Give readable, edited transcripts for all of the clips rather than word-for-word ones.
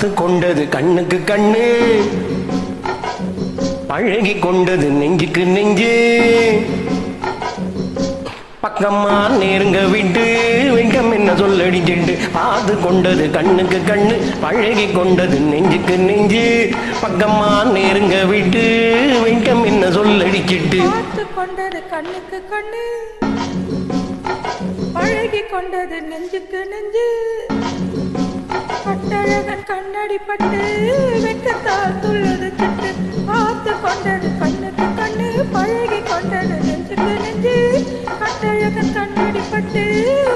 பார்த்து கொண்டது கண்ணுக்கு கண்ணு, பழகி கொண்டது நெஞ்சுக்கு நெஞ்சு. பக்கம்மா நெருங்க விட்டு வெங்கம் என்ன சொல்லடிச்சிட்டு, பார்த்து கொண்டது கண்ணுக்கு கண்ணு, பழகி கொண்டது நெஞ்சுக்கு நெஞ்சு. பக்கம்மா நெருங்க விட்டு வெங்கம் என்ன சொல்லடிச்சிட்டு, பார்த்து கொண்டது கண்ணுக்கு கண்ணு, பழகி கொண்டது நெஞ்சுக்கு நெஞ்சு. கட்டழகன் கண்ணடி பட்டு வெக்கத்தால் துள்ளது சிட்டு, பார்த்து கொண்டது கண்ணுக்கு கண்ணு, பழகி கொண்டது நெஞ்சுக்கு நெஞ்சு. கட்டழகன் கண்ணடி பட்டு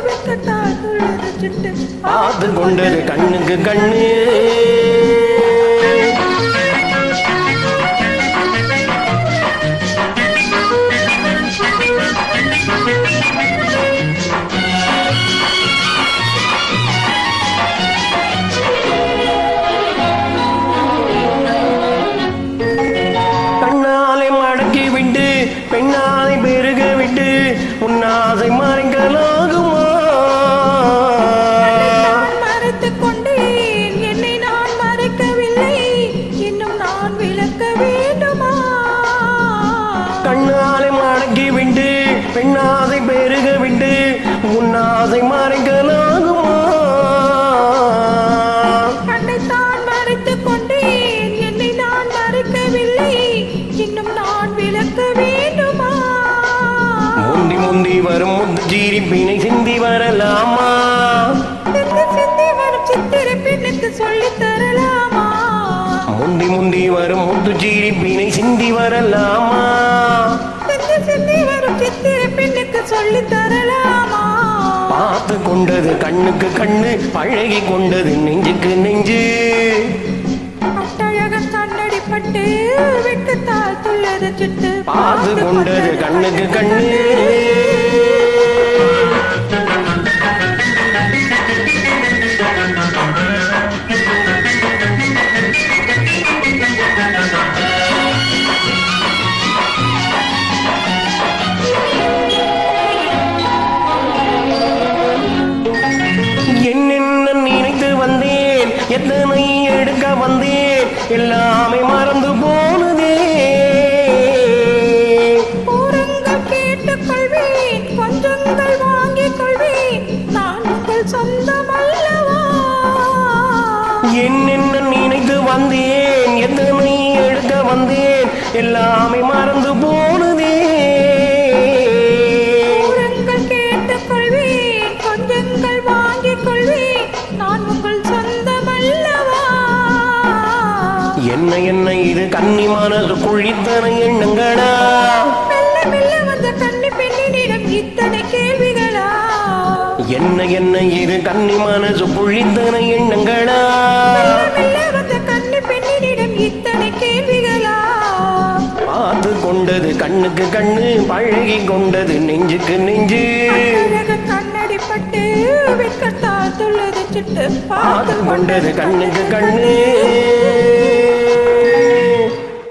வெக்கத்தால் துள்ளது சிட்டு, பார்த்து கொண்டது கண்ணுக்கு கண்ணு. பெண்ணாதை பெருக விட்டு உன்னாசை மறைக்கலாகுமா? மறைத்துக் கொண்டேன், என்னை நான் மறைக்கவில்லை, இன்னும் நான் விளக்க வேண்டுமா? கண்ணாலை மடக்கி விட்டு பெண்ணாதை பெருக விட்டு உன்னாசை மறைக்கலாகுமா? கண்ணைத்தான் மறைத்துக் கொண்டேன், என்னை நான் மறைக்கவில்லை, இன்னும் நான் விளக்க வேண்டுமா? முந்தி முந்தி வரும் முத்து சிரிப்பினை சிந்தி வரலாமா? சிந்தி வரும் சித்திரை பெண்ணுக்கு சொல்லித் தரலாமா? முந்தி முந்தி வரும் முத்து சிரிப்பினை சிந்தி வரலாமா? சிந்தி வரும் சித்திரை பெண்ணுக்கு சொல்லித் தரலாமா? பார்த்து கொண்டது கண்ணுக்கு கண்ணு, பழகி கொண்டது நெஞ்சுக்கு நெஞ்சு. கட்டழகன் கண்ணடி பட்டு வெட்கத்தால் துள்ளது சிட்டு, பார்த்து கொண்டது கண்ணுக்கு கண்ணு. என்னென்ன நினைத்து வந்தேன், எத்தனை எடுக்க வந்தேன், எல்லாமே மறந்து போனதே. கூறுங்கள் கேட்டுக் கொள்வேன், கொஞ்சங்கள் வாங்கிக் கொள்வேன், நான் உங்கள் சொந்தம் அல்லவா? என்னென்ன நினைத்து வந்தேன், எத்தனை எடுக்க வந்தேன், எல்லாமே மறந்து போனதே. கூறுங்கள் கேட்டுக் கொள்வேன், கொஞ்சங்கள் வாங்கிக் கொள்வேன், நான் உங்கள் சொந்தம் அல்லவா? என்ன என்ன இது கன்னி மனசு குழித்தன எண்ணங்களா? மெல்ல மெல்ல வந்த கன்னி பெண்ணினிடம் இத்தனை கேள்விகளா? என்ன என்ன இது கன்னி மனசு குழித்தன எண்ணங்களா? மெல்ல மெல்ல வந்த கன்னி பெண்ணினிடம் இத்தனை கேள்விகளா? பார்த்து கொண்டது கண்ணுக்கு கண்ணு, பழகி கொண்டது நெஞ்சுக்கு நெஞ்சு. கட்டழகன் கண்ணடி பட்டு வெட்கத்தால் துள்ளது சிட்டு, பார்த்து கொண்டது கண்ணுக்கு கண்ணு.